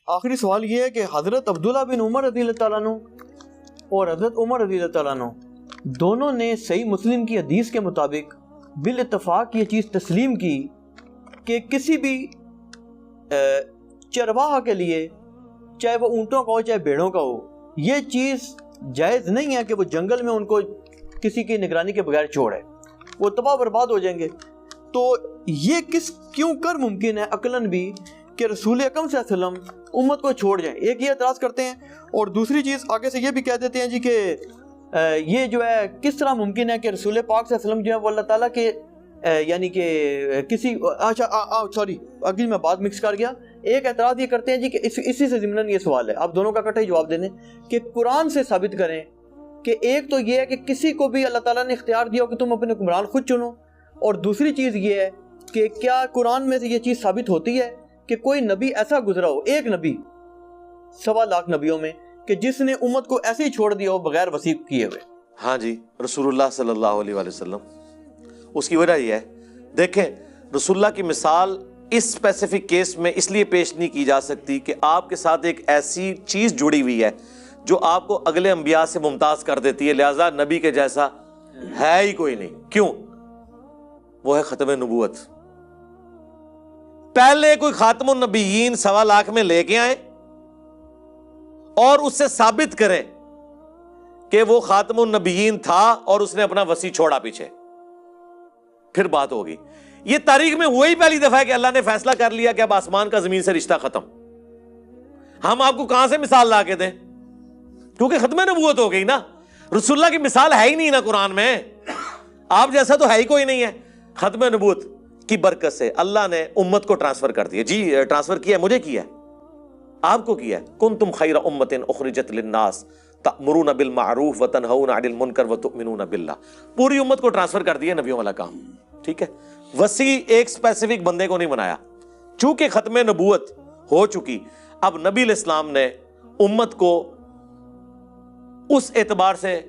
آخری سوال یہ ہے کہ حضرت عبداللہ بن عمر رضی اللہ تعالیٰ عنہ اور حضرت عمر رضی اللہ تعالیٰ عنہ دونوں نے صحیح مسلم کی حدیث کے مطابق بالاتفاق یہ چیز تسلیم کی کہ کسی بھی چرواہا کے لیے، چاہے وہ اونٹوں کا ہو چاہے بھیڑوں کا ہو، یہ چیز جائز نہیں ہے کہ وہ جنگل میں ان کو کسی کی نگرانی کے بغیر چھوڑے، وہ تباہ برباد ہو جائیں گے۔ تو یہ کیوں کر ممکن ہے عقلاً بھی کہ رسول اکرم صلی اللہ علیہ وسلم امت کو چھوڑ جائیں؟ ایک یہ اعتراض کرتے ہیں، اور دوسری چیز آگے سے یہ بھی کہہ دیتے ہیں جی کہ یہ جو ہے کس طرح ممکن ہے کہ رسول پاک صلی اللہ علیہ وسلم جو ہے وہ اللہ تعالیٰ کے یعنی کہ کسی سوری اگلی میں بات مکس کر گیا۔ ایک اعتراض یہ کرتے ہیں جی کہ اسی سے ضمن یہ سوال ہے، آپ دونوں کا اکٹھا ہی جواب دینے کہ قرآن سے ثابت کریں کہ ایک تو یہ ہے کہ کسی کو بھی اللہ تعالیٰ نے اختیار دیا ہو کہ تم اپنے حکمران خود چنو، اور دوسری چیز یہ ہے کہ کیا قرآن میں سے یہ چیز ثابت ہوتی ہے کہ کوئی نبی ایسا گزرا ہو، ایک نبی 1.25 لاکھ نبیوں میں، کہ جس نے امت کو ایسے ہی چھوڑ دیا ہو بغیر وصیت کیے ہوئے؟ ہاں جی، رسول اللہ صلی اللہ علیہ وآلہ وسلم۔ اس کی وجہ یہ ہے، دیکھیں رسول اللہ کی مثال اس اسپیسیفک کیس میں اس لیے پیش نہیں کی جا سکتی کہ آپ کے ساتھ ایک ایسی چیز جڑی ہوئی ہے جو آپ کو اگلے انبیاء سے ممتاز کر دیتی ہے، لہٰذا نبی کے جیسا ہے ہی کوئی نہیں۔ کیوں؟ وہ ہے ختم نبوت۔ پہلے کوئی خاتم النبیین 1.25 لاکھ میں لے کے آئیں اور اس سے ثابت کریں کہ وہ خاتم النبیین تھا اور اس نے اپنا وصی چھوڑا پیچھے، پھر بات ہوگی۔ یہ تاریخ میں وہی پہلی دفعہ ہے کہ اللہ نے فیصلہ کر لیا کہ اب آسمان کا زمین سے رشتہ ختم۔ ہم آپ کو کہاں سے مثال لا کے دیں؟ کیونکہ ختم نبوت ہو گئی نا، رسول اللہ کی مثال ہے ہی نہیں نا قرآن میں، آپ جیسا تو ہے ہی کوئی نہیں ہے۔ ختم نبوت کی برکت سے اللہ نے امت کو ٹرانسفر کر دیا۔ جی ٹرانسفر کیا ہے، مجھے کیا ہے، آپ کو کیا ہے۔ کنتم خیر امۃ اخرجت للناس تأمرون بالمعروف وتنہون عن المنکر وتؤمنون باللہ، پوری امت کو ٹرانسفر کر دیا نبیوں والا کام، ٹھیک ہے۔ وسیع ایک اسپیسیفک بندے کو نہیں بنایا۔ چونکہ ختم نبوت ہو چکی، اب نبی علیہ السلام نے امت کو اس اعتبار سے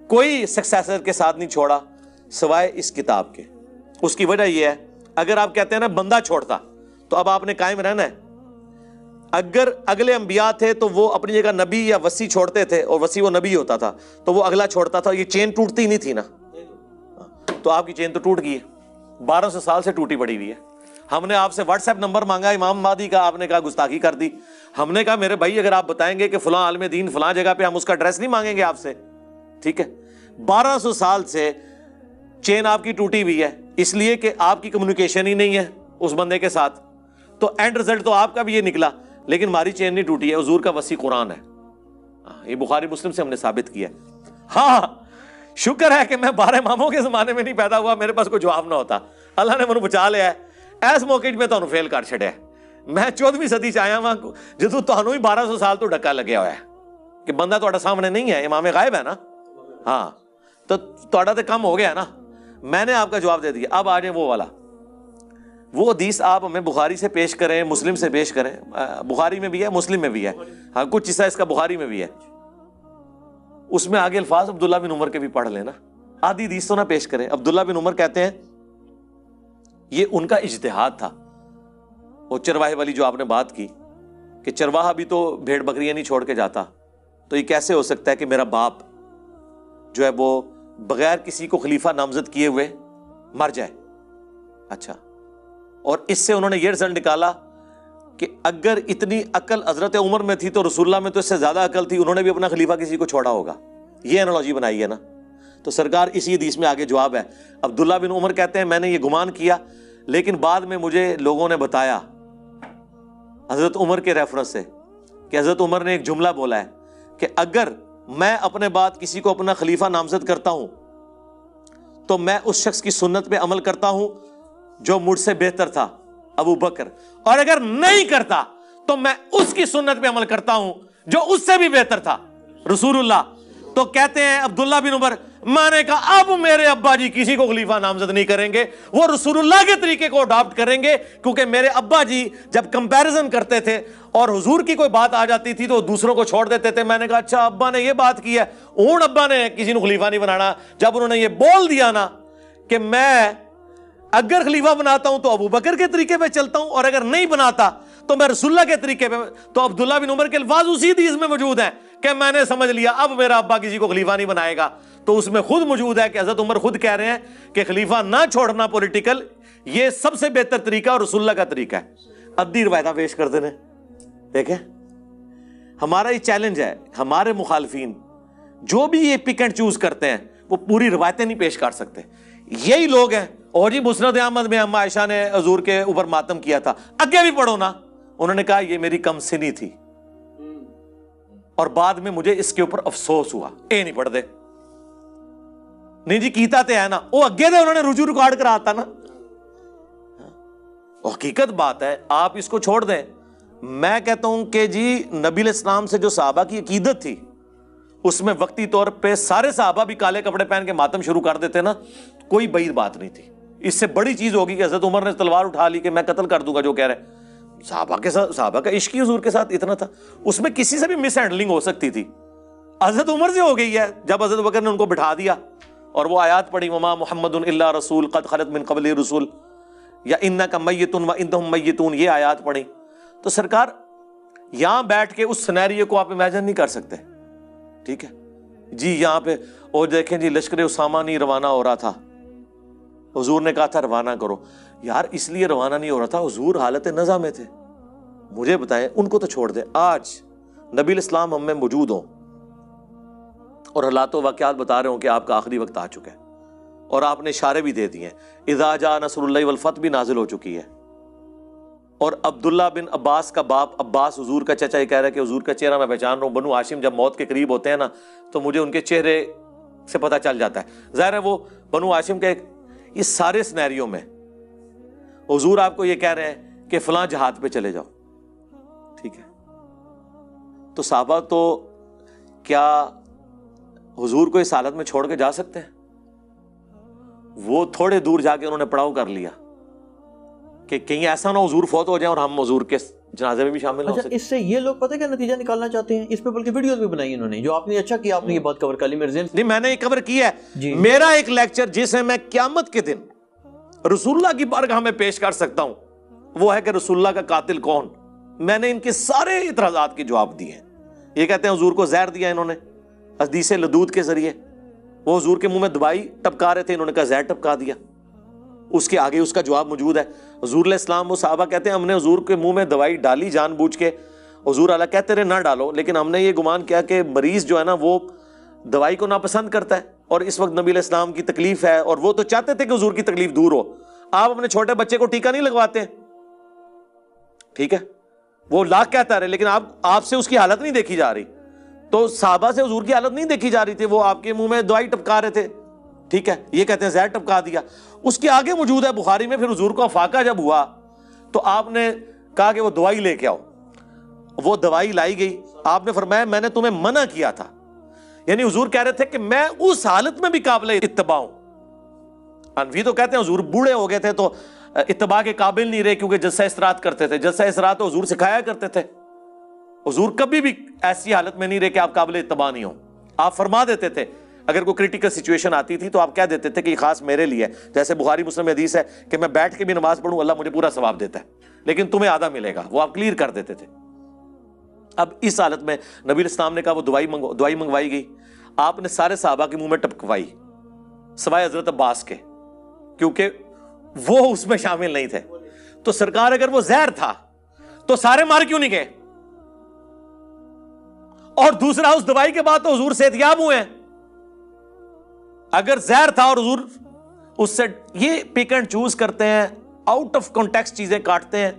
کوئی سکسیسر کے ساتھ نہیں چھوڑا سوائے اس کتاب کے۔ اس کی وجہ یہ ہے، اگر آپ کہتے ہیں نا بندہ چھوڑتا تو اب آپ نے قائم رہنا ہے۔ اگر اگلے انبیاء تھے تو وہ اپنی جگہ نبی یا وصی چھوڑتے تھے، اور وصی وہ نبی ہوتا تھا تو وہ اگلا چھوڑتا تھا، یہ چین ٹوٹتی نہیں تھی نا۔ تو آپ کی چین تو ٹوٹ گئی ہے، 1200 سال سے ٹوٹی پڑی ہوئی ہے۔ ہم نے آپ سے واٹس ایپ نمبر مانگا امام مہدی کا، آپ نے کہا گستاخی کر دی۔ ہم نے کہا میرے بھائی اگر آپ بتائیں گے کہ فلاں عالم دین فلاں جگہ پہ، ہم اس کا ایڈریس نہیں مانگیں گے آپ سے، ٹھیک ہے۔ 1200 سال سے چین آپ کی ٹوٹی ہوئی ہے، اس لیے کہ آپ کی کمیونیکیشن ہی نہیں ہے اس بندے کے ساتھ، تو اینڈ رزلٹ تو آپ کا بھی یہ نکلا، لیکن ہماری چین نہیں ٹوٹی ہے۔ حضور کا وصی قرآن ہے، یہ بخاری مسلم سے ہم نے ثابت کیا۔ ہاں شکر ہے کہ میں 12 اماموں کے زمانے میں نہیں پیدا ہوا، میرے پاس کوئی جواب نہ ہوتا۔ اللہ نے مجھے بچا لیا ہے، ایس موقع میں تو فیل کر چھڑیا۔ میں 14ویں صدی آیا ہوا جدو تہنوں ہی 1200 سال تو ڈکا لگیا ہوا ہے کہ بندہ تہاڈے سامنے نہیں ہے، امام غائب ہے نا، ہاں تو تہاڈا تو کم ہو گیا نا، میں نے آپ کا جواب دے دیا۔ اب آ جائیں وہ والا، وہ حدیث آپ ہمیں بخاری سے پیش کریں، مسلم سے پیش کریں۔ بخاری میں بھی ہے، مسلم میں بھی ہے، ہاں کچھ حصہ اس کا بخاری میں بھی ہے۔ اس میں آگے الفاظ عبداللہ بن عمر کے بھی پڑھ لینا، آدھی حدیث تو نہ پیش کریں۔ عبداللہ بن عمر کہتے ہیں یہ ان کا اجتہاد تھا۔ وہ چرواہے والی جو آپ نے بات کی کہ چرواہا بھی تو بھیڑ بکریاں نہیں چھوڑ کے جاتا، تو یہ کیسے ہو سکتا ہے کہ میرا باپ جو ہے وہ بغیر کسی کو خلیفہ نامزد کیے ہوئے مر جائے؟ اچھا، اور اس سے انہوں نے یہ رزلٹ نکالا کہ اگر اتنی عقل حضرت عمر میں تھی تو رسول اللہ میں تو اس سے زیادہ عقل تھی، انہوں نے بھی اپنا خلیفہ کسی کو چھوڑا ہوگا۔ یہ انالوجی بنائی ہے نا، تو سرکار اسی حدیث میں آگے جواب ہے۔ عبداللہ بن عمر کہتے ہیں میں نے یہ گمان کیا، لیکن بعد میں مجھے لوگوں نے بتایا حضرت عمر کے ریفرنس سے کہ حضرت عمر نے ایک جملہ بولا ہے کہ اگر میں اپنے بعد کسی کو اپنا خلیفہ نامزد کرتا ہوں تو میں اس شخص کی سنت پہ عمل کرتا ہوں جو مجھ سے بہتر تھا، ابو بکر، اور اگر نہیں کرتا تو میں اس کی سنت پہ عمل کرتا ہوں جو اس سے بھی بہتر تھا، رسول اللہ۔ تو کہتے ہیں عبداللہ بن عمر، میں نے کہا اب میرے ابا جی کسی کو خلیفہ نامزد نہیں کریں گے، وہ رسول اللہ کے طریقے کو اڈاپٹ کریں گے، کیونکہ میرے ابا جی جب کمپیریزن کرتے تھے اور حضور کی کوئی بات آ جاتی تھی تو دوسروں کو چھوڑ دیتے تھے۔ میں نے کہا اچھا ابا نے یہ بات کی ہے، ہوں ابا نے کسی کو خلیفہ نہیں بنانا۔ جب انہوں نے یہ بول دیا نا کہ میں اگر خلیفہ بناتا ہوں تو ابو بکر کے طریقے پہ چلتا ہوں، اور اگر نہیں بناتا تو میں رسول اللہ کے طریقے پہ. تو عبداللہ بن عمر کے الفاظ اسی حدیث میں موجود ہیں کہ میں نے سمجھ لیا اب میرا ابا کسی کو خلیفہ نہیں بنائے گا. تو اس میں خود موجود ہے کہ حضرت عمر خود کہہ رہے ہیں کہ خلیفہ نہ چھوڑنا پولیٹیکل یہ سب سے بہتر طریقہ اور رسول اللہ کا طریقہ ہے. ادھی روایتیں پیش کرتے ہیں. دیکھیں ہمارا یہ چیلنج ہے, ہمارے مخالفین جو بھی یہ پک اینڈ چوز کرتے ہیں وہ پوری روایتیں نہیں پیش کر سکتے. یہی لوگ ہیں. اور جی مسند احمد میں اما عائشہ نے حضور کے اوپر ماتم کیا تھا, آگے بھی پڑھو نا. انہوں نے کہا یہ میری کم سنی تھی اور بعد میں مجھے اس کے اوپر افسوس ہوا. اے نہیں پڑھ دے نہیں جی کیتا تے ہے نا, وہ اگے دے انہوں نے رجوع ریکارڈ کرا تا نا. حقیقت بات ہے, آپ اس کو چھوڑ دیں. میں کہتا ہوں کہ جی نبی علیہ السلام سے جو صحابہ کی عقیدت تھی اس میں وقتی طور پہ سارے صحابہ بھی کالے کپڑے پہن کے ماتم شروع کر دیتے نا, کوئی بعید بات نہیں تھی. اس سے بڑی چیز ہوگی کہ حضرت عمر نے تلوار اٹھا لی کہ میں قتل کر دوں گا جو کہہ رہے. صحابہ کے ساتھ صحابہ کا عشق حضور کے ساتھ اتنا تھا, اس میں کسی سے بھی مس ہینڈلنگ ہو سکتی تھی. حضرت عمر سے ہو گئی ہے جب حضرت بکر نے ان کو بٹھا دیا اور وہ آیات پڑھی وما محمد الا رسول قد خلت من قبل رسول یا انک میت و انہم میتون, یہ آیات پڑھی. تو سرکار یہاں بیٹھ کے اس سینیریو کو آپ امیجن نہیں کر سکتے. ٹھیک ہے جی یہاں پہ اور دیکھیں جی لشکر اسامہ نہیں روانہ ہو رہا تھا, حضور نے کہا تھا روانہ کرو. یار اس لیے روانہ نہیں ہو رہا تھا, حضور حالت نزا میں تھے. مجھے بتائیں ان کو تو چھوڑ دیں, آج نبی الاسلام ہم میں موجود ہوں اور حالات و واقعات بتا رہے ہوں کہ آپ کا آخری وقت آ چکا ہے اور آپ نے اشارے بھی دے دیے ہیں. اذا جاء نصر اللہ والفتح بھی نازل ہو چکی ہے. اور عبداللہ بن عباس کا باپ عباس حضور کا چچا یہ کہہ رہا ہے کہ حضور کا چہرہ میں پہچان رہا ہوں. بنو ہاشم جب موت کے قریب ہوتے ہیں نا تو مجھے ان کے چہرے سے پتہ چل جاتا ہے. ظاہر ہے وہ بنو ہاشم کے یہ سارے سینیریو میں حضور آپ کو یہ کہہ رہے ہیں کہ فلاں جہاد پہ چلے جاؤ. ٹھیک ہے تو صحابہ تو کیا حضور کو اس حالت میں چھوڑ کے جا سکتے ہیں؟ وہ تھوڑے دور جا کے انہوں نے پڑاؤ کر لیا کہ کہیں ایسا نہ حضور فوت ہو جائیں اور ہم حضور کے جنازے میں بھی شامل نہ ہو سکیں. اس سے یہ لوگ پتہ کیا نتیجہ نکالنا چاہتے ہیں, اس پہ بلکہ ویڈیوز بھی بنائی انہوں نے, جو آپ نے اچھا کیا آپ نے یہ بات کور کر لی میرے ذہن سے. نہیں میں نے یہ کور کیا ہے. میرا ایک لیکچر جسے میں قیامت کے دن رسول اللہ کی بارگاہ میں پیش کر سکتا ہوں وہ ہے کہ رسول اللہ کا قاتل کون. میں نے ان کے سارے اعتراضات کے جواب دیے ہیں. یہ کہتے ہیں حضور کو زہر دیا انہوں نے حدیث لدود کے ذریعے, وہ حضور کے منہ میں دوائی ٹپکا رہے تھے, انہوں نے کہا زہر ٹپکا دیا. اس کے آگے اس کا جواب موجود ہے. حضور علیہ السلام وہ صحابہ کہتے ہیں ہم نے حضور کے منہ میں دوائی ڈالی جان بوجھ کے, حضور اعلیٰ کہتے رہے نہ ڈالو, لیکن ہم نے یہ گمان کیا کہ مریض جو ہے نا وہ دوائی کو ناپسند کرتا ہے اور اس وقت نبی علیہ السلام کی تکلیف ہے اور وہ تو چاہتے تھے کہ حضور کی تکلیف دور ہو. آپ اپنے چھوٹے بچے کو ٹیکا نہیں لگواتے. ٹھیک ہے وہ لاکھ کہتا رہے لیکن آپ سے اس کی حالت نہیں دیکھی جا رہی. تو صحابہ سے حضور کی حالت نہیں دیکھی جا رہی تھی, وہ آپ کے منہ میں دوائی ٹپکا رہے تھے. ٹھیک ہے یہ کہتے ہیں زہر ٹپکا دیا. اس کے آگے موجود ہے بخاری میں, پھر حضور کو افاقہ جب ہوا تو آپ نے کہا کہ وہ دوائی لے کے آؤ. وہ دوائی لائی گئی. آپ نے فرمایا میں نے تمہیں منع کیا تھا, یعنی حضور کہہ رہے تھے کہ میں اس حالت میں بھی قابل اتباع ہوں. حنفی تو کہتے ہیں حضور بوڑھے ہو گئے تھے تو اتباع کے قابل نہیں رہے کیونکہ جلسہ استراحت کرتے تھے. جلسہ استراحت تو حضور سکھایا کرتے تھے. حضور کبھی بھی ایسی حالت میں نہیں رہے کہ آپ قابل اتباع نہیں ہوں. آپ فرما دیتے تھے اگر کوئی کریٹیکل سچویشن آتی تھی تو آپ کہہ دیتے تھے کہ یہ خاص میرے لیے ہے. جیسے بخاری مسلم حدیث ہے کہ میں بیٹھ کے بھی نماز پڑھوں اللہ مجھے پورا ثواب دیتا ہے لیکن تمہیں آدھا ملے گا, وہ آپ کلیئر کر دیتے تھے. اب اس حالت میں نبی الاسلام نے کہا وہ دوائی منگوائی گئی. آپ نے سارے صحابہ کے منہ میں ٹپکوائی سوائے حضرت عباس کے کیونکہ وہ اس میں شامل نہیں تھے. تو سرکار اگر وہ زہر تھا تو سارے مار کیوں نہیں گئے؟ اور دوسرا اس دوائی کے بعد تو حضور صحتیاب ہوئے ہیں. اگر زہر تھا اور حضور اس سے یہ پک اینڈ چوز کرتے ہیں, آؤٹ آف کانٹیکسٹ چیزیں کاٹتے ہیں,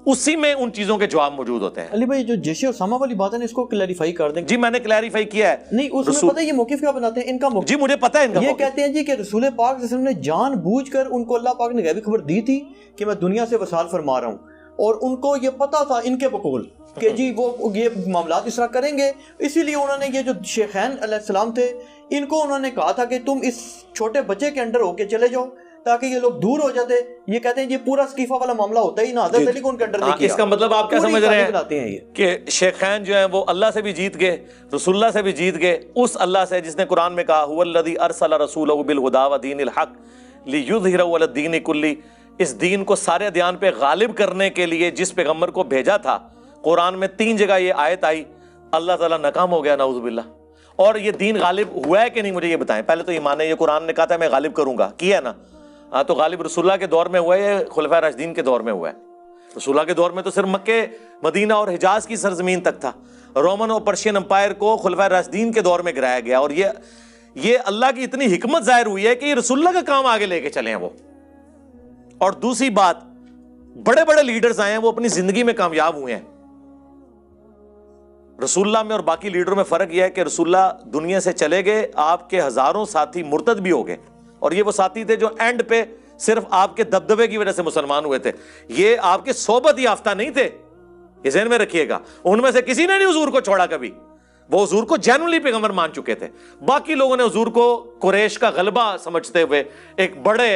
اسی میں ان چیزوں کے جواب موجود ہوتے ہیں. علی بھائی جو جیش اسامہ والی بات ہے اس کو کلیریفائی کر دیں. جی میں نے کلیریفائی کیا ہے. نہیں اس میں پتہ ہے یہ موقف کیا بناتے ہیں ان کا موقف. جی مجھے پتہ ہے ان کا یہ کہتے ہیں جی کہ رسول پاک صلی اللہ علیہ وسلم نے جان بوجھ کر ان کو اللہ پاک نے غیبی خبر دی تھی کہ میں دنیا سے وصال فرما رہا ہوں, اور ان کو یہ پتا تھا ان کے بقول کہ جی وہ یہ معاملات اس طرح کریں گے, اسی لیے انہوں نے یہ جو شیخین علیہ السلام تھے ان کو انہوں نے کہا تھا کہ تم اس چھوٹے بچے کے انڈر ہو کے چلے جاؤ تاکہ یہ لوگ دور ہو جاتے. یہ کہتے ہیں یہ پورا اسقیفہ والا معاملہ ہوتا ہی نہ حضرت علی کو ان کے انڈر نہیں کیا. اس کا مطلب آپ کیا سمجھ رہے ہیں کہ شیخین جو ہیں وہ اللہ سے بھی جیت گئے, رسول اللہ سے بھی جیت گئے, اس اللہ سے جس نے قرآن میں کہا هو الذی ارسل رسولہ بالہدی ودین الحق لیظہرہ علی الدین کلہ, اس دین کو سارے ادیان پہ غالب کرنے کے لیے جس پیغمبر کو بھیجا تھا، قرآن میں 3 جگہ یہ آیت آئی، اللہ تعالیٰ ناکام ہو گیا، نعوذ باللہ۔ اور یہ دین غالب ہوا ہے کہ نہیں، مجھے یہ بتائیں۔ پہلے تو ایمان ہے، یہ قرآن نے کہا تھا میں غالب کروں گا، کیا ہے نا؟ ہاں، تو غالب رسول اللہ کے دور میں ہوا ہے یا خلفائے راشدین کے دور میں ہوا ہے؟ رسول اللہ کے دور میں تو صرف مکے، مدینہ اور حجاز کی سرزمین تک تھا۔ رومن اور پرشین امپائر کو خلفائے راشدین کے دور میں گرایا گیا، اور یہ اللہ کی اتنی حکمت ظاہر ہوئی ہے کہ یہ رسول اللہ کا کام آگے لے کے چلے ہیں وہ۔ اور دوسری بات، بڑے بڑے لیڈرز آئے ہیں، وہ اپنی زندگی میں کامیاب ہوئے ہیں۔ رسول اللہ میں اور باقی لیڈروں میں فرق یہ ہے کہ رسول اللہ دنیا سے چلے گئے، آپ کے ہزاروں ساتھی مرتد بھی ہو گئے، اور یہ وہ ساتھی تھے جو اینڈ پہ صرف آپ کے دبدبے کی وجہ سے مسلمان ہوئے تھے، یہ آپ کے صحبت یافتہ نہیں تھے، یہ ذہن میں رکھیے گا۔ ان میں سے کسی نے نہیں حضور کو چھوڑا کبھی، وہ حضور کو جینولی پیغمبر مان چکے تھے۔ باقی لوگوں نے حضور کو قریش کا غلبہ سمجھتے ہوئے ایک بڑے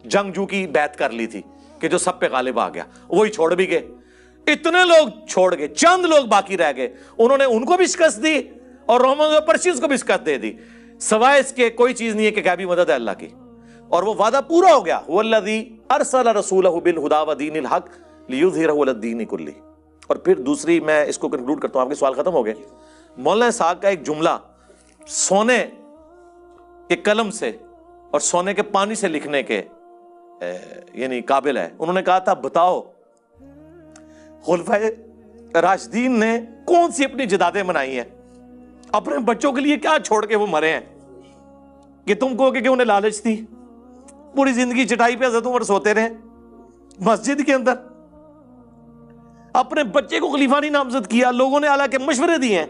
جنگجو کی بیعت کر لی تھی کہ جو سب پہ غالب آ گیا، وہی چھوڑ بھی گئے۔ اتنے لوگ چھوڑ گئے، چند لوگ باقی رہ گئے، انہوں نے ان کو بھی شکست دی اور رومن اور پرشینز کو بھی شکست دے دی۔ سوائے اس کے کوئی چیز نہیں ہے کہ غیبی مدد ہے اللہ کی، اور وہ وعدہ پورا ہو گیا۔ والذی ارسل رسولہ بالہدی ودین الحق لیظہرہ علی الدین کلہ۔ اور پھر دوسری، میں اس کو کنکلوڈ کرتا ہوں، آپ کے سوال ختم ہو گئے۔ مولانا اسحاق کا ایک جملہ سونے کے قلم سے اور سونے کے پانی سے لکھنے کے یعنی قابل ہے۔ انہوں نے کہا تھا، بتاؤ خلفائے راشدین نے کون سی اپنی جدادیں منائی ہیں، اپنے بچوں کے لیے کیا چھوڑ کے وہ مرے ہیں کہ تم کو کہ انہیں لالچ تھی؟ پوری زندگی چٹائی پہ حضرت عمر سوتے رہے مسجد کے اندر، اپنے بچے کو خلیفہ نہیں نامزد کیا، لوگوں نے اعلیٰ کے مشورے دیے ہیں،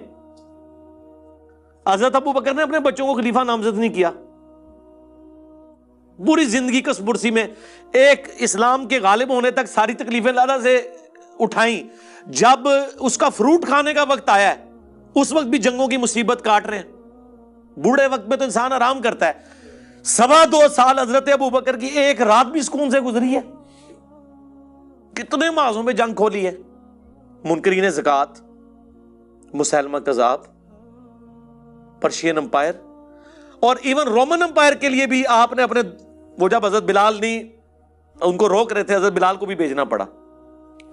حضرت ابو بکر نے اپنے بچوں کو خلیفہ نامزد نہیں کیا، پوری زندگی کس برسی میں ایک اسلام کے غالب ہونے تک ساری تکلیفیں اللہ سے اٹھائیں، جب اس کا فروٹ کھانے کا وقت آیا ہے اس وقت بھی جنگوں کی مصیبت کاٹ رہے ہیں۔ بوڑھے وقت میں تو انسان آرام کرتا ہے، 2.25 سال حضرت ابو بکر کی ایک رات بھی سکون سے گزری ہے، کتنے معاذوں میں جنگ کھولی ہے، منکرین زکوٰۃ، مسیلمہ کذاب، پرشین امپائر، اور ایون رومن امپائر کے لیے بھی آپ نے اپنے، وہ جب حضرت بلال نہیں ان کو روک رہے تھے، حضرت بلال کو بھی بھیجنا پڑا۔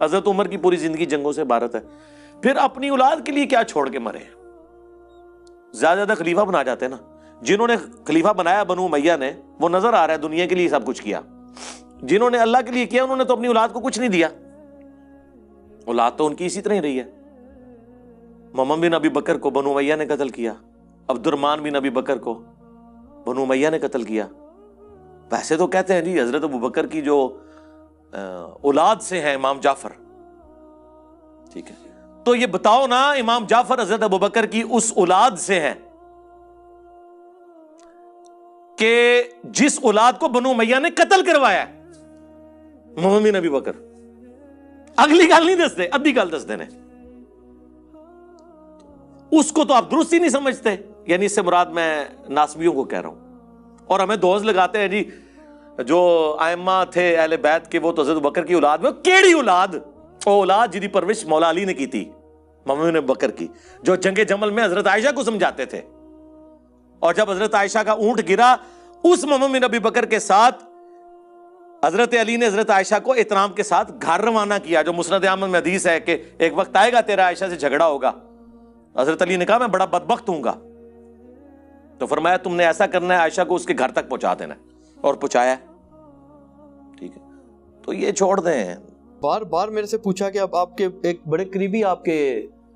حضرت عمر کی پوری زندگی جنگوں سے عبارت ہے۔ پھر اپنی اولاد کے لیے کیا چھوڑ کے مرے؟ زیادہ خلیفہ بنا جاتے نا، جنہوں نے خلیفہ بنایا بنو امیہ نے، وہ نظر آ رہا ہے دنیا کے لیے سب کچھ کیا، جنہوں نے اللہ کے لیے کیا انہوں نے تو اپنی اولاد کو کچھ نہیں دیا، اولاد تو ان کی اسی طرح ہی رہی ہے۔ محمد بن ابی بکر کو بنو امیہ نے قتل کیا، عبد الرحمن بن ابی بکر کو بنو امیہ نے قتل کیا۔ ویسے تو کہتے ہیں جی حضرت ابو بکر کی جو اولاد سے ہیں امام جعفر، ٹھیک ہے، تو یہ بتاؤ نا، امام جعفر حضرت ابو بکر کی اس اولاد سے ہیں کہ جس اولاد کو بنو امیہ نے قتل کروایا ہے، محمد بن ابی بکر۔ اگلی گل نہیں دستے، ادھی گل دس دینے، اس کو تو آپ درست ہی نہیں سمجھتے۔ یعنی اس سے مراد میں ناسبیوں کو کہہ رہا ہوں، اور ہمیں دوز لگاتے ہیں جی جو ائمہ تھے اہل بیت کے وہ تو حضرت بکر کی اولاد میں، کیڑی اولاد؟ وہ اولاد جی پرورش مولا علی نے کی تھی، محمد بن بکر کی، جو جنگ جمل میں حضرت عائشہ کو سمجھاتے تھے، اور جب حضرت عائشہ کا اونٹ گرا اس محمد بن ابی بکر کے ساتھ حضرت علی نے حضرت عائشہ کو احترام کے ساتھ گھر روانہ کیا، جو مسند احمد میں حدیث ہے کہ ایک وقت آئے گا تیرا عائشہ سے جھگڑا ہوگا۔ حضرت علی نے کہا میں بڑا بدبخت ہوں گا، تو فرمایا تم نے ایسا کرنا ہے، عائشہ کو اس کے گھر تک پہنچا دینا ہے، اور پہنچایا، ٹھیک ہے۔ تو یہ چھوڑ دیں۔ بار بار میرے سے پوچھا کہ اب آپ کے ایک بڑے قریبی، آپ کے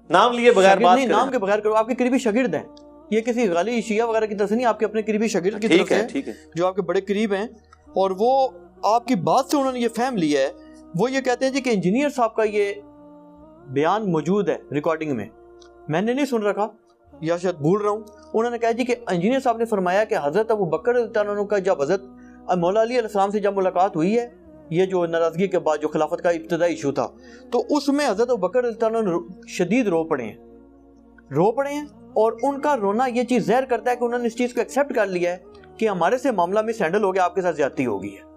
نام لیے بغیر بات نہیں، نام کے بغیر کرو، آپ کے قریبی شاگرد ہیں، یہ کسی غالی شیعہ وغیرہ کی طرف سے نہیں، آپ کے اپنے قریبی شاگرد کی طرف سے جو آپ کے بڑے قریب ہیں، اور وہ آپ کی بات سے انہوں نے یہ فہم لیا ہے، وہ یہ کہتے ہیں جی کہ انجینئر صاحب کا یہ بیان موجود ہے ریکارڈنگ میں نے نہیں سن رکھا یا شاید بھول رہا ہوں، انہوں نے کہا جی کہ انجینئر صاحب نے فرمایا کہ حضرت ابو بکر رضی اللہ عنہ کا جب حضرت مولا علی علیہ السلام سے جب ملاقات ہوئی ہے، یہ جو ناراضگی کے بعد جو خلافت کا ابتدائی ایشو تھا، تو اس میں حضرت ابو بکر رضی اللہ عنہ شدید رو پڑے ہیں، اور ان کا رونا یہ چیز ظاہر کرتا ہے کہ انہوں نے اس چیز کو ایکسیپٹ کر لیا ہے کہ ہمارے سے معاملہ میں سینڈل ہو گیا، آپ کے ساتھ زیادتی ہو گئی ہے۔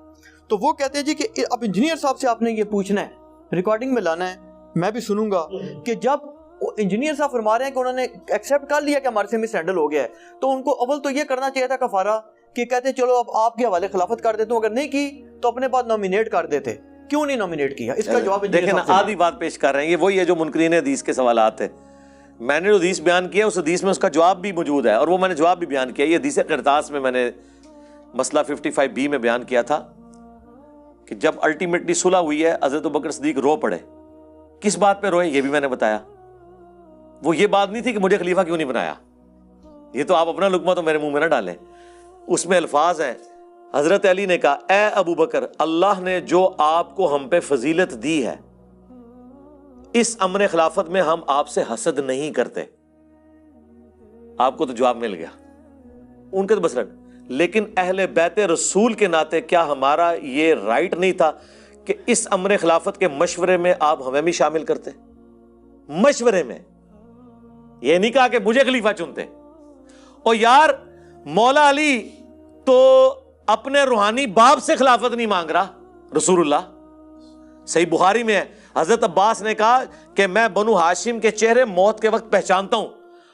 تو وہ کہتے ہیں جی کہ اب انجینئر صاحب سے آپ نے یہ پوچھنا ہے، ریکارڈنگ میں لانا ہے، میں بھی سنوں گا کہ جب انجینئر صاحب فرما رہے ہیں کہ انہوں نے ایکسیپٹ کر لیا کہ ہمارے سے مس ہینڈل ہو گیا ہے، تو ان کو اول تو یہ کرنا چاہیے تھا کفارہ کہ کہتے چلو اب آپ کے حوالے خلافت کر دیتا ہوں, اگر نہیں کی تو اپنے بعد نامینیٹ کر دیتے, کیوں نہیں نامینیٹ کیا؟ اس کا جواب دیکھیں نا, آدھی بات پیش کر رہے ہیں, یہ وہی ہے جو منکرین حدیث کے سوالات ہیں. میں نے جو حدیث بیان کیا اس حدیث میں اس کا جواب بھی موجود ہے, اور وہ میں نے جواب بھی بیان کیا. یہ حدیث قرطاس میں نے مسئلہ 55B میں بیان کیا تھا کہ جب الٹیمیٹلی صلح ہوئی ہے حضرت ابوبکر صدیق رو پڑے. کس بات پہ روئے یہ بھی میں نے بتایا. وہ یہ بات نہیں تھی کہ مجھے خلیفہ کیوں نہیں بنایا, یہ تو آپ اپنا لقمہ تو میرے منہ میں نہ ڈالیں. اس میں الفاظ ہیں, حضرت علی نے کہا اے ابو بکر, اللہ نے جو آپ کو ہم پہ فضیلت دی ہے, اس امر خلافت میں ہم آپ سے حسد نہیں کرتے. آپ کو تو جواب مل گیا ان کے تو مثلاً, لیکن اہل بیت رسول کے ناطے کیا ہمارا یہ رائٹ نہیں تھا کہ اس امر خلافت کے مشورے میں آپ ہمیں بھی شامل کرتے؟ مشورے میں, یہ نہیں کہا کہ مجھے خلیفہ چنتے. اور یار مولا علی تو اپنے روحانی باپ سے خلافت نہیں مانگ رہا, رسول اللہ. صحیح بخاری میں ہے, حضرت عباس نے کہا کہ میں بنو ہاشم کے چہرے موت کے وقت پہچانتا ہوں,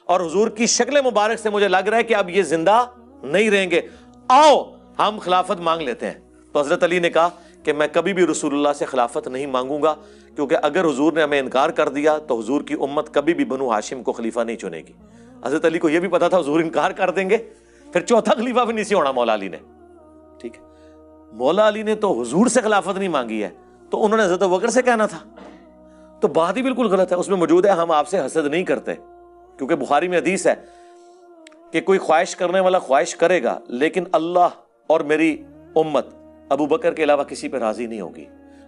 اور حضور کی شکل مبارک سے مجھے لگ رہا ہے کہ اب یہ زندہ نہیں رہیں گے, آؤ ہم خلافت مانگ لیتے ہیں. تو حضرت علی نے کہا کہ میں کبھی بھی رسول اللہ سے خلافت نہیں مانگوں گا, کیونکہ اگر حضور نے ہمیں انکار کر دیا تو حضور کی امت کبھی بھی بنو ہاشم کو خلیفہ نہیں چنے گی. حضرت علی کو یہ بھی پتا تھا حضور انکار کر دیں گے, پھر چوتھا خلیفہ بھی نہیں سی ہونا مولا علی نے. ٹھیک ہے, مولا علی نے تو حضور سے خلافت نہیں مانگی ہے, تو انہوں نے حضرت ابوبکر سے کہنا تھا. تو بات ہی بالکل غلط ہے. اس میں موجود ہے ہم آپ سے حسد نہیں کرتے, کیونکہ بخاری میں حدیث ہے کہ کوئی خواہش کرنے والا خواہش کرے گا, لیکن اللہ اور میری امت ابو بکر کے علاوہ کسی پہ راضی نہیں ہوگی.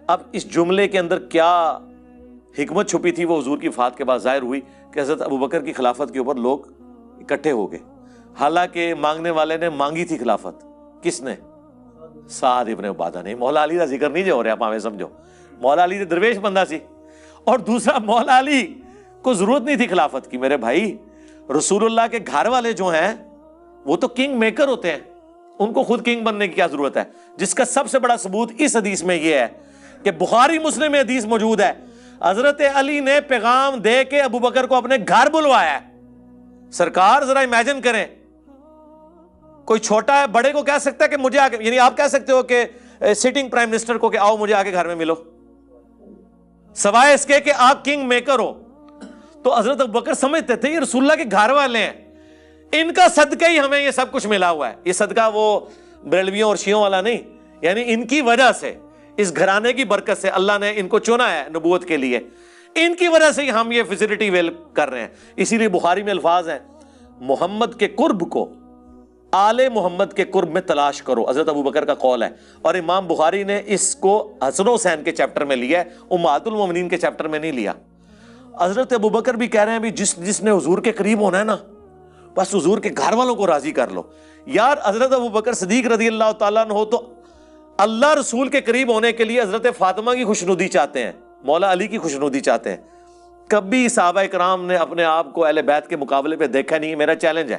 اب اس جملے کے اندر کیا حکمت چھپی تھی وہ حضور کی وفات کے بعد ظاہر ہوئی کہ حضرت ابو بکر کی خلافت کے اوپر لوگ اکٹھے ہو گئے. حالانکہ مانگنے والے نے مانگی تھی خلافت, کس نے؟ سعد ابن عبادہ نے. مولا علی کا ذکر نہیں جو ہو رہا, آپ ہمیں سمجھو, مولا علی درویش بندہ سی. اور دوسرا, مولا علی کو ضرورت نہیں تھی خلافت کی. میرے بھائی, رسول اللہ کے گھر والے جو ہیں وہ تو کنگ میکر ہوتے ہیں, ان کو خود کنگ بننے کی کیا ضرورت ہے؟ جس کا سب سے بڑا ثبوت اس حدیث میں یہ ہے کہ بخاری مسلم میں حدیث موجود ہے, حضرت علی نے پیغام دے کے ابو بکر کو اپنے گھر بلوایا ہے. سرکار ذرا امیجن کریں, کوئی چھوٹا ہے بڑے کو کہہ سکتا ہے کہ مجھے آگے, یعنی آپ کہہ سکتے ہو کہ سٹنگ پرائم منسٹر کو کہ آؤ مجھے آگے گھر میں ملو, سوائے اس کے کہ آپ کنگ میکر ہو. تو حضرت ابوبکر سمجھتے تھے یہ رسول اللہ کے گھر والے ہیں, ان کا صدقہ ہی ہمیں یہ سب کچھ ملا ہوا ہے. یہ صدقہ وہ بریلویوں اور شیعوں والا نہیں, یعنی ان کی وجہ سے, اس گھرانے کی برکت سے اللہ نے ان کو چنا ہے نبوت کے لیے, ان کی وجہ سے ہم یہ فیسلٹی ویل کر رہے ہیں. اسی لیے بخاری میں الفاظ ہیں, محمد کے قرب کو آل محمد کے قرب میں تلاش کرو, حضرت ابوبکر کا قول ہے. اور امام بخاری نے اس کو حسن و حسین کے چیپٹر میں لیا ہے, امہات المومنین کے چیپٹر میں نہیں لیا. حضرت ابوبکر بھی کہہ رہے ہیں بھی جس نے حضور کے قریب ہونا ہے نا, بس حضور کے گھر والوں کو راضی کر لو. یار حضرت ابوبکر صدیق رضی اللہ تعالیٰ عنہ تو اللہ رسول کے قریب ہونے کے لیے حضرت فاطمہ کی خوشنودی چاہتے ہیں, مولا علی کی خوشنودی چاہتے ہیں. کبھی صحابہ کرام نے اپنے آپ کو اہل بیت کے مقابلے پہ دیکھا نہیں. میرا چیلنج ہے,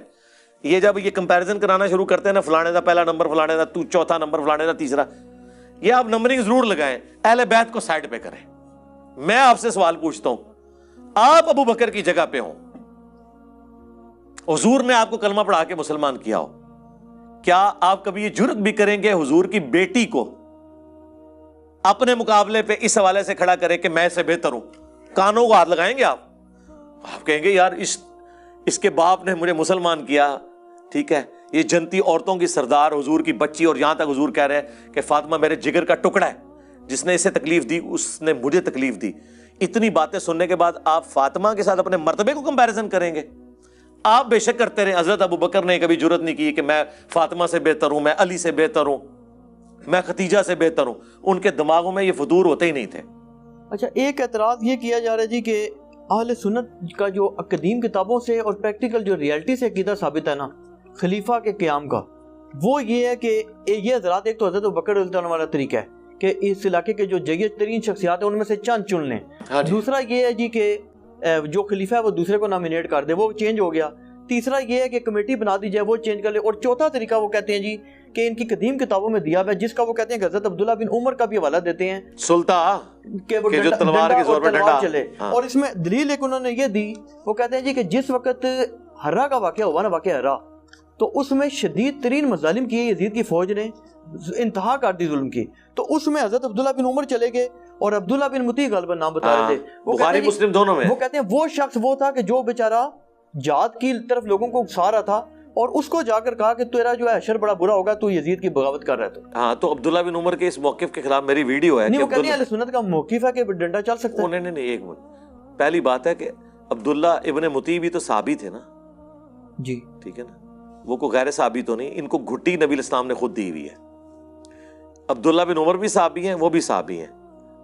یہ جب یہ کمپیریزن کرانا شروع کرتے ہیں نا, فلانے دا پہلا نمبر, فلانے دا چوتھا نمبر, فلانے دا تیسرا, یہ آپ نمبرنگ ضرور لگائیں, اہل بیت کو سائڈ پہ کریں. میں آپ سے سوال پوچھتا ہوں, آپ ابو بکر کی جگہ پہ ہوں, حضور نے آپ کو کلمہ پڑھا کے مسلمان کیا ہو, کیا آپ کبھی یہ جرت بھی کریں گے حضور کی بیٹی کو اپنے مقابلے پہ اس حوالے سے کھڑا کریں کہ میں سے بہتر ہوں؟ کانوں کو ہاتھ لگائیں گے آپ کہیں گے یار اس کے باپ نے مجھے مسلمان کیا, ٹھیک ہے, یہ جنتی عورتوں کی سردار, حضور کی بچی, اور یہاں تک حضور کہہ رہے ہیں کہ فاطمہ میرے جگر کا ٹکڑا ہے, جس نے اسے تکلیف دی اس نے مجھے تکلیف دی. اتنی باتیں سننے کے بعد آپ فاطمہ کے ساتھ اپنے مرتبے کو کمپیریزن کریں گے؟ آپ بے شک کرتے رہے. حضرت ابو بکر نے کبھی جرت نہیں کی کہ میں فاطمہ سے بہتر ہوں, میں علی سے بہتر ہوں, میں خدیجہ سے بہتر ہوں. ان کے دماغوں میں یہ فطور ہوتے ہی نہیں تھے. اچھا, ایک اعتراض یہ کیا جا رہا ہے جی کہ اہل سنت کا جو قدیم کتابوں سے اور پریکٹیکل جو ریالٹی سے عقیدہ ثابت ہے نا خلیفہ کے قیام کا, وہ یہ ہے کہ یہ حضرات, ایک تو حضرت ابو بکر رضی اللہ عنہ والا طریقہ ہے کہ اس علاقے کے جو جید ترین شخصیات ہیں ان میں سے چند چن لیں. دوسرا یہ ہے جی کہ جو خلیفہ ہے وہ دوسرے کو نامینیٹ کر دے, وہ چینج ہو گیا. تیسرا یہ ہے کہ کمیٹی بنا دی جائے, وہ چینج کر لے. اور چوتھا طریقہ وہ کہتے ہیں جی کہ ان کی قدیم کتابوں میں دیا ہوا ہے, جس کا وہ کہتے ہیں کہ حضرت عبداللہ بن عمر کا بھی حوالہ دیتے ہیں, سلطان کہ وہ جو تلوار کے زور پہ ڈنڈا چلے. اور اس میں دلیل ایک انہوں نے یہ دی, وہ کہتے ہیں جی کہ جس وقت ہرا کا واقعہ ہوا نا, واقعہ ہرا, تو اس میں شدید ترین مظالم کیے یزید کی فوج نے, انتہا کر دی ظلم کی. تو اس میں حضرت عبداللہ بن عمر چلے گئے اور عبداللہ بن مطیع غالباً نام بتا رہے تھے, بخاری مسلم دونوں میں. وہ کہتے ہیں وہ شخص وہ تھا کہ جو بیچارہ جہاد کی طرف لوگوں کو اکسا رہا تھا, اور اس کو جا کر کہا کہ تیرا جو ہے حشر بڑا برا ہوگا, تو یزید کی بغاوت کر رہا تھا. ہاں, تو عبداللہ بن عمر کے اس موقف کے خلاف میری ویڈیو ہے. نہیں, وہ کہتے ہیں اہل سنت کا موقف ہے کہ ڈنڈا چل سکتا ہے. نہیں, ایک منٹ. پہلی بات ہے کہ عبداللہ ابن مطیع بھی تو صحابی تھے نا. جی ٹھیک ہے نا, وہ کوئی غیر صحابی تو نہیں. ان کو گھٹی نبی الاسلام نے خود دی ہوئی ہے. عبداللہ بن عمر بھی صحابی ہیں, وہ بھی صحابی ہیں.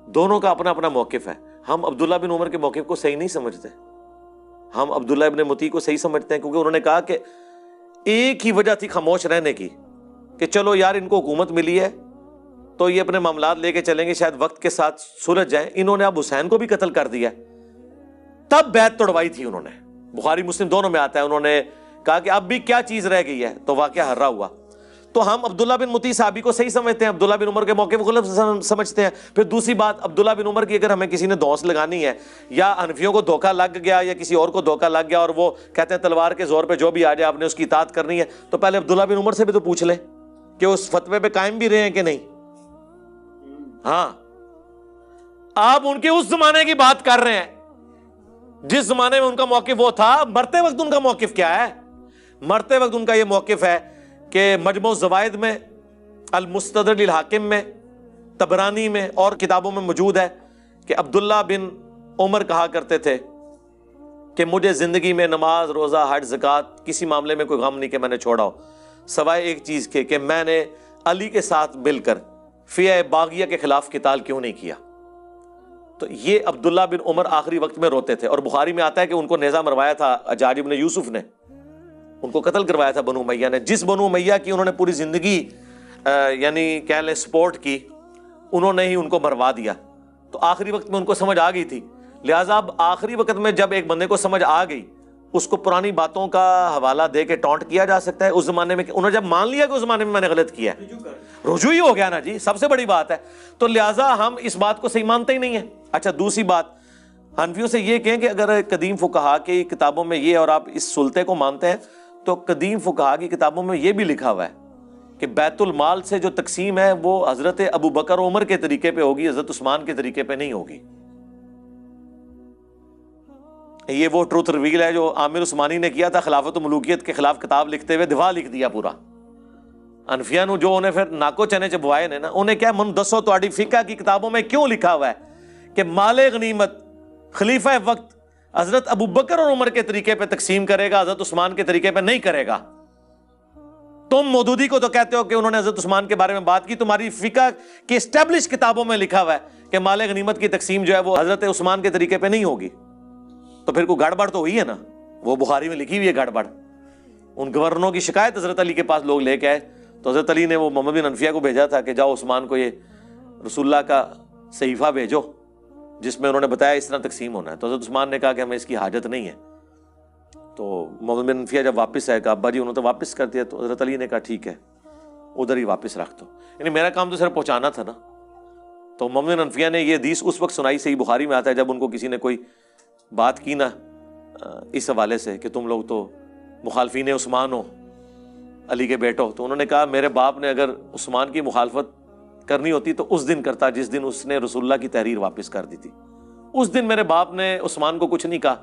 دونوں کا اپنا اپنا موقف ہے. ہم عبداللہ بن عمر کے موقف کو صحیح نہیں سمجھتے, ہم عبداللہ ابن مطیع کو صحیح سمجھتے ہیں, کیونکہ انہوں نے کہا کہ ایک ہی وجہ تھی خاموش رہنے کی کہ چلو یار ان کو حکومت ملی ہے تو یہ اپنے معاملات لے کے چلیں گے, شاید وقت کے ساتھ سلجھ جائیں. انہوں نے اب حسین کو بھی قتل کر دیا, تب بیعت توڑوائی تھی انہوں نے. بخاری مسلم دونوں میں آتا ہے. انہوں نے کہا کہ اب بھی کیا چیز رہ گئی ہے, تو واقعہ ہررا ہوا. تو ہم عبداللہ بن مطیع صحابی کو صحیح سمجھتے ہیں, عبداللہ بن عمر کے موقع کو غلط سمجھتے ہیں. پھر دوسری بات, عبداللہ بن عمر کی اگر ہمیں کسی نے دھونس لگانی ہے, یا حنفیوں کو دھوکہ لگ گیا یا کسی اور کو دھوکہ لگ گیا اور وہ کہتے ہیں تلوار کے زور پہ جو بھی آ جائے آپ نے اس کی اطاعت کرنی ہے, تو پہلے عبداللہ بن عمر سے بھی تو پوچھ لیں کہ اس فتوے پہ قائم بھی رہے ہیں کہ نہیں. ہاں, آپ ان کے اس زمانے کی بات کر رہے ہیں جس زمانے میں ان کا موقف وہ تھا. مرتے وقت ان کا موقف کیا ہے؟ مرتے وقت ان کا یہ موقف ہے کہ مجموع الزوائد میں, المستدرک للحاکم میں, طبرانی میں اور کتابوں میں موجود ہے کہ عبداللہ بن عمر کہا کرتے تھے کہ مجھے زندگی میں نماز, روزہ, حج, زکوٰۃ کسی معاملے میں کوئی غم نہیں کہ میں نے چھوڑا ہو, سوائے ایک چیز کے کہ میں نے علی کے ساتھ مل کر فیہ باغیہ کے خلاف قتال کیوں نہیں کیا. تو یہ عبداللہ بن عمر آخری وقت میں روتے تھے. اور بخاری میں آتا ہے کہ ان کو نیزہ مروایا تھا حجاج بن یوسف نے, ان کو قتل کروایا تھا بنو امیہ نے. جس بنو امیہ کی انہوں نے پوری زندگی یعنی کہہ لیں سپورٹ کی, انہوں نے ہی ان کو مروا دیا. تو آخری وقت میں ان کو سمجھ آ گئی تھی. لہٰذا اب آخری وقت میں جب ایک بندے کو سمجھ آ گئی, اس کو پرانی باتوں کا حوالہ دے کے ٹونٹ کیا جا سکتا ہے. اس زمانے میں انہوں نے جب مان لیا کہ اس زمانے میں نے غلط کیا ہے, رجوع ہی ہو گیا نا جی, سب سے بڑی بات ہے. تو لہٰذا ہم اس بات کو صحیح مانتے ہی نہیں ہیں. اچھا, دوسری بات, حنفیوں سے یہ کہیں کہ اگر قدیم فقہا کی کتابوں میں یہ, اور آپ اس سلطے کو مانتے ہیں, تو قدیم فقہا کی کتابوں میں یہ بھی لکھا ہوا ہے کہ بیت المال سے جو تقسیم ہے وہ حضرت ابو بکر و عمر کے طریقے پہ ہوگی, حضرت عثمان کے طریقے پہ نہیں ہوگی. یہ وہ ٹروتھ ریویل ہے جو عامر عثمانی نے کیا تھا خلافت و ملوکیت کے خلاف کتاب لکھتے ہوئے, دفاع لکھ دیا پورا. انفیاء نو جو انہیں پھر ناکو چنے چبوائے نے نا, انہیں کیا من دسو تواڈی فقہ کی کتابوں میں کیوں لکھا ہوا ہے کہ مال غنیمت خلیفہ وقت حضرت ابو بکر اور عمر کے طریقے پہ تقسیم کرے گا, حضرت عثمان کے طریقے پہ نہیں کرے گا. تم مودودی کو تو کہتے ہو کہ انہوں نے حضرت عثمان کے بارے میں بات کی, تمہاری فقہ کی اسٹیبلش کتابوں میں لکھا ہوا ہے کہ مال غنیمت کی تقسیم جو ہے وہ حضرت عثمان کے طریقے پہ نہیں ہوگی. تو پھر کوئی گڑبڑ تو ہوئی ہے نا, وہ بخاری میں لکھی ہوئی ہے گڑبڑ. ان گورنروں کی شکایت حضرت علی کے پاس لوگ لے کے آئے, تو حضرت علی نے وہ محمد بن انفیہ کو بھیجا تھا کہ جاؤ عثمان کو یہ رسول اللہ کا صحیفہ بھیجو جس میں انہوں نے بتایا اس طرح تقسیم ہونا ہے. تو حضرت عثمان نے کہا کہ ہمیں اس کی حاجت نہیں ہے. تو محمد بن انفیہ جب واپس آئے, کہا ابا جی انہوں نے تو واپس کر دیا. تو حضرت علی نے کہا ٹھیک ہے ادھر ہی واپس رکھ دو, یعنی میرا کام تو صرف پہنچانا تھا نا. تو محمد بن انفیہ نے یہ حدیث اس وقت سنائی, صحیح بخاری میں آتا ہے, جب ان کو کسی نے کوئی بات کی نا اس حوالے سے کہ تم لوگ تو مخالفین عثمان ہو, علی کے بیٹو. تو انہوں نے کہا میرے باپ نے اگر عثمان کی مخالفت کرنی ہوتی تو اس دن کرتا جس دن اس نے رسول اللہ کی تحریر واپس کر دی تھی. اس دن میرے باپ نے عثمان کو کچھ نہیں کہا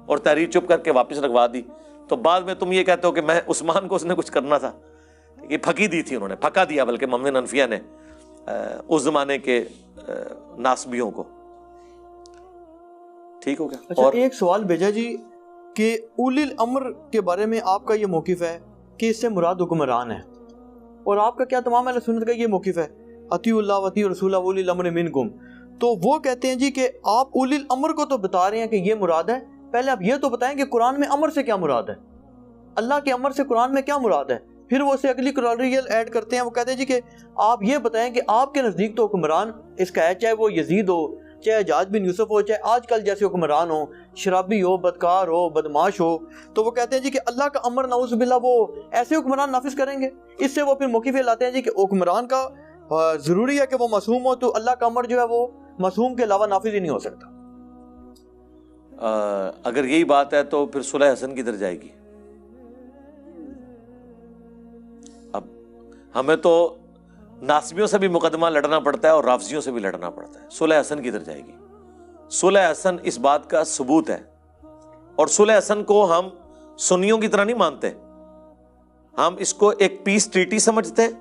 اور تحریر چپ کر کے واپس رکھوا دی. تو بعد میں تم یہ کہتے ہو کہ میں عثمان کو اس نے کچھ کرنا تھا. یہ پھکی دی تھی انہوں نے, پھکا دیا بلکہ محمد بن انفیہ نے اس زمانے کے ناسبیوں کو. ٹھیک ہو گیا. اچھا, اور ایک سوال بھیجا جی کہ اولی الامر کے بارے میں آپ کا یہ موقف ہے کہ اس سے مراد حکمران ہے, اور آپ کا کیا تمام اہل سنت کا یہ موقف ہے اطیعوا اللہ و اطیعوا الرسول اولی الامر منکم. تو وہ کہتے ہیں جی کہ آپ اولی الامر کو تو بتا رہے ہیں کہ یہ مراد ہے, پہلے آپ یہ تو بتائیں کہ قرآن میں امر سے کیا مراد ہے, اللہ کے امر سے قرآن میں کیا مراد ہے. پھر وہ اسے اگلی کلوریل ایڈ کرتے ہیں, وہ کہتے ہیں جی کہ آپ یہ بتائیں کہ آپ کے نزدیک تو حکمران اس کا ہے, چاہے وہ یزید ہو, چاہے حجاج بن یوسف ہو, چاہے آج کل جیسے حکمران ہو, شرابی ہو, بدکار ہو, بدماش ہو. تو وہ کہتے ہیں جی کہ اللہ کا امر نعوذ باللہ وہ ایسے حکمران نافذ کریں گے. اس سے وہ پھر موقف لاتے ہیں جی کہ حکمران کا ضروری ہے کہ وہ معصوم ہو, تو اللہ کا امر جو ہے وہ معصوم کے علاوہ نافذ ہی نہیں ہو سکتا. اگر یہی بات ہے تو پھر صلح حسن کدھر جائے گی؟ ہمیں تو ناصبیوں سے بھی مقدمہ لڑنا پڑتا ہے اور رافضیوں سے بھی لڑنا پڑتا ہے. صلح حسن کدھر جائے گی؟ صلح حسن اس بات کا ثبوت ہے, اور صلح حسن کو ہم سنیوں کی طرح نہیں مانتے, ہم اس کو ایک پیس ٹریٹی سمجھتے ہیں.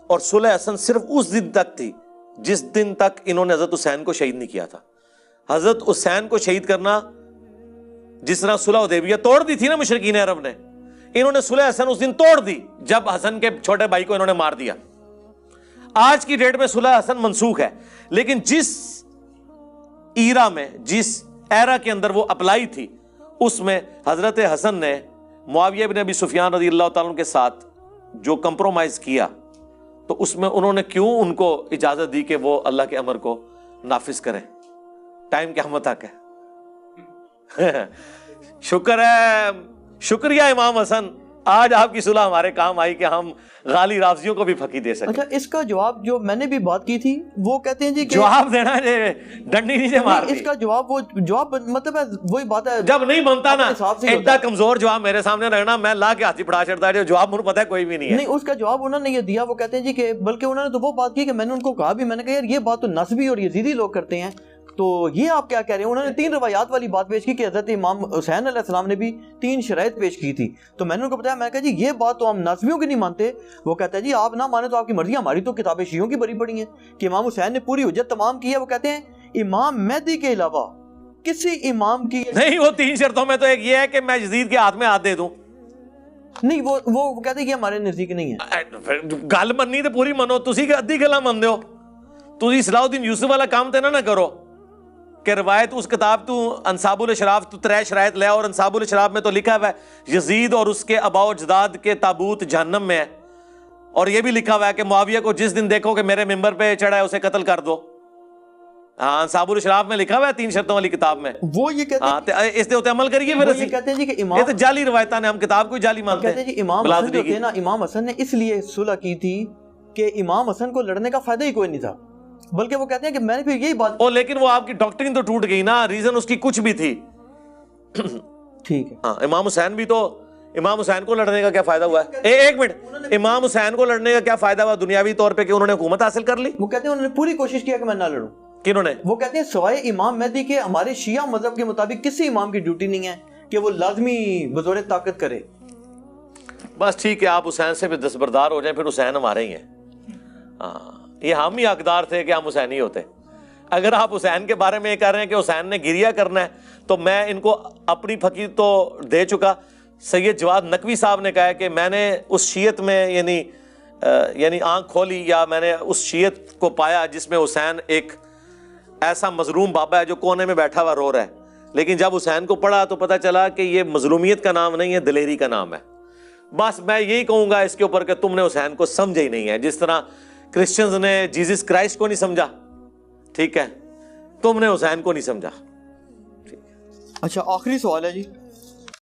اور صلح حسن صرف اس دن تک تھی جس دن تک انہوں نے حضرت حسین کو شہید نہیں کیا تھا. حضرت حسین کو شہید کرنا, جس طرح صلح حدیبیہ توڑ دی تھی نا مشرکین عرب نے, انہوں نے صلح حسن اس دن توڑ دی جب حسن کے چھوٹے بھائی کو انہوں نے مار دیا. آج کی ڈیٹ میں صلح حسن منسوخ ہے, لیکن جس ایرا میں, جس ایرا کے اندر وہ اپلائی تھی, اس میں حضرت حسن نے معاویہ بن ابی سفیان رضی اللہ تعالیٰ عنہ کے ساتھ جو کمپرومائز کیا, تو اس میں انہوں نے کیوں ان کو اجازت دی کہ وہ اللہ کے امر کو نافذ کریں؟ ٹائم قیامت تک ہے. شکر ہے, شکریہ امام حسن, آج آپ کی صلح ہمارے کام آئی کہ ہم غالی رافضیوں کو بھی پھکی دے سکیں. اچھا, اس کا جواب جو میں نے بھی بات کی تھی, وہ کہتے ہیں جی کہ جواب دینا ہے, ڈنڈی نیچے مار دی. اس کا جواب, وہ جواب مطلب ہے وہی بات ہے, جب نہیں بنتا نا اتنا اتنا کمزور جواب میرے سامنے رہنا, میں لا کے ہاتھی پڑا چڑھتا ہے, جواب مجھے پتا ہے کوئی بھی نہیں ہے. نہیں, اس کا جواب انہوں نے یہ دیا, وہ کہتے ہیں جی کہ بلکہ انہوں نے تو وہ بات کی کہ میں نے ان کو کہا بھی, میں نے کہا یار یہ بات تو نصبی اور یزیدی لوگ کرتے ہیں, تو یہ آپ کیا کہہ رہے ہیں؟ انہوں نے 3 روایات والی بات پیش کی کہ حضرت امام حسین علیہ السلام نے بھی 3 شرائط پیش کی تھی. تو میں نے ان کو بتایا, میں نے کہا جی یہ بات تو ہم نصبیوں کی نہیں مانتے. وہ کہتا ہے جی آپ نہ مانے تو آپ کی مرضی, ہماری تو کتابیں شیعوں کی بری پڑی ہیں کہ امام حسین نے پوری حجت تمام کی ہے. وہ کہتے ہیں امام مہدی کے علاوہ کسی امام کی نہیں, وہ 3 شرطوں میں تو ایک یہ ہے کہ میں یزید کے ہاتھ میں ہاتھ دے دوں. نہیں, وہ کہتے ہیں کہ ہمارے نزدیک نہیں ہے. گل مننی تو پوری منو, تسی کہ ادھی گلا من دیو. تسی صلاح الدین یوسف والا کام تے نہ کرو کہ روایت اس کتاب تو انصاب الاشراف تو 3 شرائط لے, اور انصاب الاشراف میں تو لکھا ہوا ہے یزید اور اس کے آباء و اجداد کے تابوت جہنم میں ہے, اور یہ بھی لکھا ہوا ہے کہ معاویہ کو جس دن دیکھو کہ میرے ممبر پہ چڑھا ہے اسے قتل کر دو. ہاں, انصاب الاشراف میں لکھا ہوا ہے 3 شرطوں والی کتاب میں. وہ یہ کہتے ہیں اس دے اوتے عمل کریے. پھر یہ کہتے ہیں جی کہ یہ امام, تو جعلی روایتاں نے, ہم کتاب کو جعلی مانتے ہیں. کہتے ہیں جی امام حسن جو تھے نا, امام حسن نے اس لیے صلح کی تھی کہ امام حسن کو لڑنے کا فائدہ ہی کوئی نہیں تھا, بلکہ وہ کہتے ہیں کہ میں نے پھر یہی بات, لیکن وہ آپ کی ڈاکٹرین تو ٹوٹ گئی نا, ریزن اس کی کچھ بھی تھی. ٹھیک ہے. ہاں, امام حسین بھی تو, امام حسین کو لڑنے کا کیا فائدہ ہوا ہے؟ ایک منٹ, امام حسین کو لڑنے کا کیا فائدہ ہوا دنیاوی طور پہ کہ انہوں نے حکومت حاصل کر لی؟ وہ کہتے ہیں انہوں نے پوری کوشش کیا کہ میں نہ لڑوں. کنہوں نے؟ وہ کہتے ہیں سوائے امام مہدی کے ہمارے شیعہ مذہب کے مطابق کسی امام کی ڈیوٹی نہیں ہے کہ وہ لازمی بزور طاقت کرے. بس ٹھیک ہے, آپ حسین سے بھی دستبردار ہو جائیں, پھر حسین ہمارے ہی ہیں. ہاں, یہ ہم ہی حقدار تھے کہ ہم حسینی ہوتے. اگر آپ حسین کے بارے میں یہ کہہ رہے ہیں کہ حسین نے گریہ کرنا ہے, تو میں ان کو اپنی پھکی تو دے چکا. سید جواد نقوی صاحب نے کہا ہے کہ میں نے اس شیعت میں یعنی آنکھ کھولی, یا میں نے اس شیعت کو پایا جس میں حسین ایک ایسا مظلوم بابا ہے جو کونے میں بیٹھا ہوا رو رہا ہے. لیکن جب حسین کو پڑھا تو پتہ چلا کہ یہ مظلومیت کا نام نہیں ہے, دلیری کا نام ہے. بس میں یہی کہوں گا اس کے اوپر کہ تم نے حسین کو سمجھا ہی نہیں ہے, جس طرح کرسچنز نے جیزس کرائسٹ کو نہیں سمجھا. ٹھیک ہے, تم نے حسین کو نہیں سمجھا. اچھا, آخری سوال ہے جی,